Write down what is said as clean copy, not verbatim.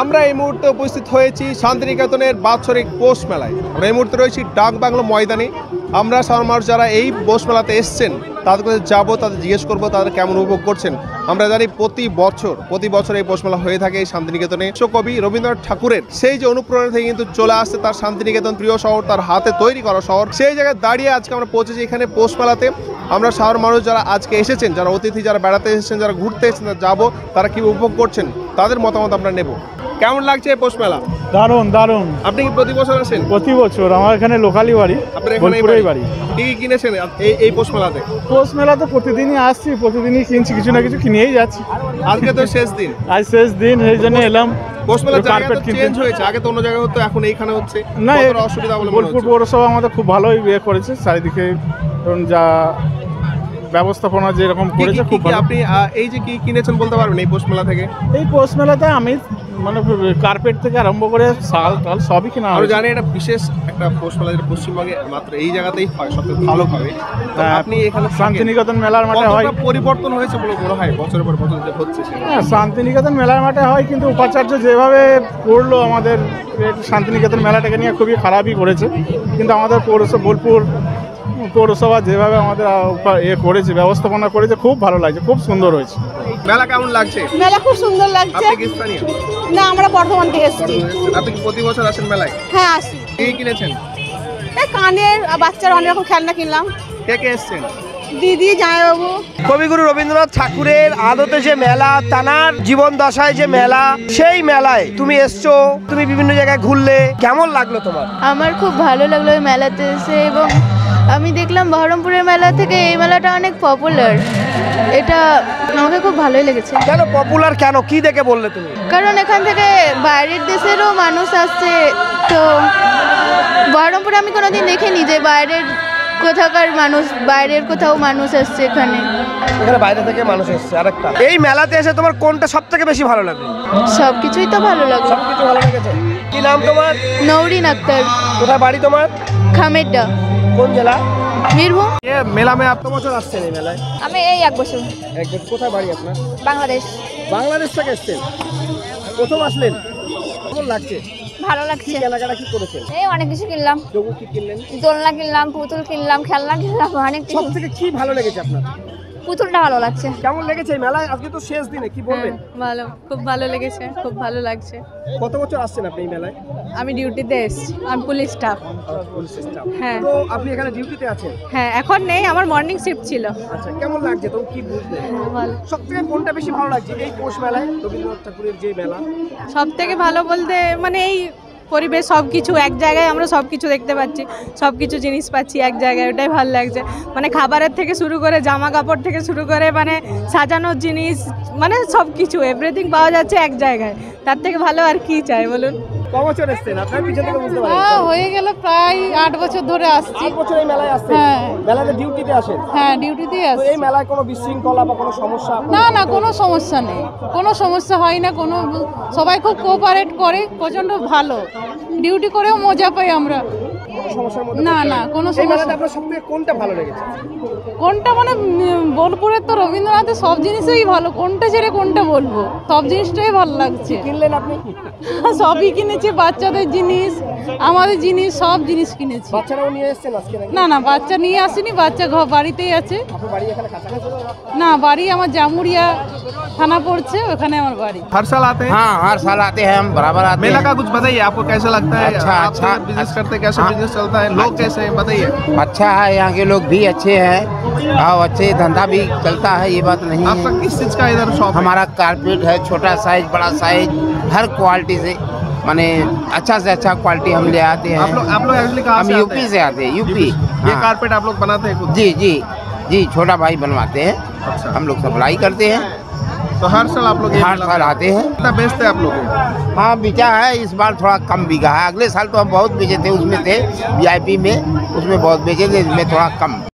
আমরা এই মুহূর্তে উপস্থিত হয়েছি শান্তিনিকেতনের বাৎসরিক পৌষ মেলায়। আমরা এই মুহূর্তে রয়েছি ডাক বাংলো ময়দানে। আমরা সাধারণ মানুষ যারা এই পৌষ মেলাতে এসছেন তাদের কাছে যাবো, তাদের জিজ্ঞেস করবো তাদের কেমন উপভোগ করছেন। আমরা জানি প্রতি বছর এই পৌষ মেলা হয়ে থাকে এই শান্তিনিকেতনে। বিশ্বকবি রবীন্দ্রনাথ ঠাকুরের সেই যে অনুপ্রেরণা থেকে কিন্তু চলে আসছে তার শান্তিনিকেতন প্রিয় শহর, তার হাতে তৈরি করা শহর। সেই জায়গায় দাঁড়িয়ে আজকে আমরা পৌঁছেছি এখানে পৌষ মেলাতে। আমরা সাধারণ মানুষ যারা আজকে এসেছেন, যারা অতিথি, যারা বেড়াতে এসেছেন, যারা ঘুরতে এসেছেন, যাবো, তারা কি উপভোগ করছেন তাদের মতামত আমরা নেব। কেমন লাগছে এই পৌষ মেলা? দারুণ দারুণ। আপনি কি প্রতি বছর আসেন? প্রতি বছর। আমার এখানে লোকালি বাড়ি, বোলপুরেই বাড়ি। কি কিনেছেন এই পৌষ মেলাতে? পৌষ মেলা তো প্রতিদিনই আসছি, প্রতিদিনই কিনছি, কিছু না কিছু কিনেই যাচ্ছি। আজকে তো শেষ দিন, আজ শেষ দিন, সেই জন্য এলাম। পৌষ মেলার জায়গা তো চেঞ্জ হয়েছে, আগে তো অন্য জায়গায় হতো, এখন এইখানে হচ্ছে। না, কতটা অসুবিধা বলে মনে বোলপুর হচ্ছে? পৌরসভা আমাদের খুব ভালোই ইয়ে করেছে, চারিদিকে যা ব্যবস্থাপনা যেরকম করেছে খুব ভালো। আপনি এই যে কি কিনেছেন বলতে পারবেন এই পৌষ মেলা থেকে? এই পৌষ মেলাতে আমি মানে কার্পেট থেকে আরম্ভ করে শাল টাল সবই কিনা। আমি জানি এটা বিশেষ একটা পৌষ মেলা, যেটা পশ্চিমবঙ্গে মাত্র এই জায়গাতেই হয় সবথেকে ভালোভাবে। আপনি এখানে শান্তিনিকেতন মেলার মাঠে হয়। পরিবর্তন হয়েছে বলে মনে হয় বছরের পর বছর যে হচ্ছে? হ্যাঁ, শান্তিনিকেতন মেলার মাঠে হয়, কিন্তু উপাচার্য যেভাবে করলো আমাদের শান্তিনিকেতন মেলাটাকে নিয়ে খুবই খারাপই করেছে। কিন্তু আমাদের বোলপুর পৌরসভা যেভাবে আমাদের করেছে, ব্যবস্থাপনা করেছে, খুব ভালো লাগছে, খুব সুন্দর হয়েছে। মেলা কেমন লাগছে? মেলা খুব সুন্দর লাগছে। আপনি কি স্থানীয়? না, আমরা বর্ধমান থেকে এসেছি। আপনি কি প্রতি বছর আসেন মেলায়? হ্যাঁ, আসি। কি কিনেছেন? এই কানের বাচ্চার অনেক রকম খেলনা কিনলাম। কে কে এসছেন? দিদি, জামাইবাবু। কবিগুরু রবীন্দ্রনাথ ঠাকুরের আদতে যে মেলা, তানার জীবন দশায় যে মেলা, সেই মেলায় তুমি এসছো, তুমি বিভিন্ন জায়গায় ঘুরলে, কেমন লাগলো তোমার? আমার খুব ভালো লাগলো এই মেলাতে এসে, এবং আমি দেখলাম বহরমপুরের মেলা থেকে এই মেলাটা অনেক পপুলার। এটা আমাকে খুব ভালোই লেগেছে। কেন পপুলার, কেন, কি দেখে বললে তুমি? কারণ এখান থেকে বাইরের দেশেরও মানুষ আসছে। তো বহরমপুরে আমি কোনোদিন দেখিনি যে বাইরের কোথাও মানুষ আসছে এখানে বাইরে থেকে মানুষ এসছে। আরেকটা, এই মেলাতে এসে তোমার কোনটা সব থেকে বেশি ভালো লাগলো? সব কিছুই তো ভালো লাগলো। সবকিছু ভালো লেগেছে। কি নাম তোমার? নৌরিন আক্তার। কোথায় বাড়ি তোমার? খামেরডা। কোন জেলা? বীরভূম। মেলা মে কত বছর আসছেন এই মেলায়? আমি এই 1 বছর। কোথায় বাড়ি আপনার? বাংলাদেশ। বাংলাদেশ থেকে এসছেন, প্রথম আসলেন, কেমন লাগছে? ভালো লাগছে। কেনাকাটা কি করেছেন? এই অনেক কিছু কিনলাম। তবু কি কিনলেন? দোলনা কিনলাম, পুতুল কিনলাম, খেলনা কিনলাম, অনেক কিছু। সব থেকে কি ভালো লেগেছে আপনার? পুতুলটা ভালো লাগছে। কেমন লেগেছে এই মেলায়? আজকে তো শেষ দিনে, কি বলবেন? ভালো, খুব ভালো লেগেছে, খুব ভালো লাগছে। কত বছর আসছেন আপনি এই মেলায়? আমি ডিউটিতে এসেছি, আমি পুলিশ স্টাফ। হ্যাঁ। তো আপনি এখানে ডিউটিতে আছেন? হ্যাঁ, এখন নেই, আমার মর্নিং শিফট ছিল। আচ্ছা, কেমন লাগছে? তো কি বুঝলেন? ভালো। সব থেকে কোনটা বেশি ভালো লাগছে এই পৌষ মেলায়, রবীন্দ্রনাথ ঠাকুরের যে মেলা? সব থেকে ভালো বলতে মানে এই পরিবেশ, সব কিছু এক জায়গায়, আমরা সব কিছু দেখতে পাচ্ছি, সব কিছু জিনিস পাচ্ছি এক জায়গায়, ওটাই ভালো লাগছে। মানে খাবারের থেকে শুরু করে, জামা কাপড় থেকে শুরু করে, মানে সাজানোর জিনিস, মানে সব কিছু এভরিথিং পাওয়া যাচ্ছে এক জায়গায়। তার থেকে ভালো আর কি চাই বলুন? ক বছর এসছেন আপনার? পিছন থেকে বুঝতে পারছেন? হয়ে গেল প্রায় 8 বছর ধরে আসছি। 8 বছর এই মেলায় আসছেন? হ্যাঁ। মেলাতে ডিউটিতে আসেন? হ্যাঁ, ডিউটিতেই তো আসছি। এই মেলায় কোনো বিশৃঙ্খলা বা কোনো সমস্যা? না, কোনো সমস্যা নেই, কোনো সমস্যা হয় না, সবাই খুব কোঅপারেট করে, প্রচন্ড ভালো। ডিউটি করেও মজা পাই আমরা। সমস্যার মধ্যে না, কোনো এই সমস্যা। মেলাতে আপনার সবথেকে কোনটা ভালো লেগেছে? কোনটা মানে বোলপুরের তো রবীন্দ্রনাথের সব জিনিসই ভালো, কোনটা ছেড়ে কোনটা বলবো, সব জিনিসটাই ভালো লাগছে। কিনলেন আপনি? সবই কিনেছি, বাচ্চাদের জিনিস, আমাদের জিনিস, সব জিনিস কিনেছি। বাচ্চারাও নিয়ে এসেছেন আজকে নাকি? না, বাচ্চা নিয়ে আসিনি, বাচ্চা বাড়িতেই আছে। আপনার বাড়ি এখানে কাছাকাছি? না, বাড়ি আমার জামুরিয়া থানা পড়ছে, ওখানে আমার বাড়ি। हर साल आते हैं? हाँ, हर साल आते हैं हम, बराबर आते मेला हैं। का कुछ बताइए, आपको कैसा लगता है? अच्छा, आप अच्छा, बिजनेस करते हैं, कैसे हाँ। बिजनेस चलता है, लोग कैसे हैं, बताइए। अच्छा है, यहाँ के लोग भी अच्छे हैं और अच्छे धंधा भी चलता है, ये बात नहीं आपका है। किस चीज का इधर शॉप है? हमारा कारपेट है, छोटा साइज, बड़ा साइज, हर क्वालिटी से, माने अच्छा से अच्छा क्वालिटी हम ले आते हैं। आप लोग एक्चुअली कहाँ हम से यूपी से आते हैं, यूपी। ये हाँ। कारपेट आप लोग बनाते हैं खुद? जी जी जी, छोटा भाई बनवाते हैं, अच्छा। हम लोग सप्लाई करते हैं। तो हर साल आप लोग ये हर मेला साल आते हैं। कितना बेचते हैं आप लोग? हाँ, बिका है, इस बार थोड़ा कम बिका है। अगले साल तो हम बहुत बेचे थे, उसमें थे VIP में, उसमें बहुत बेचे थे, इसमें थोड़ा कम।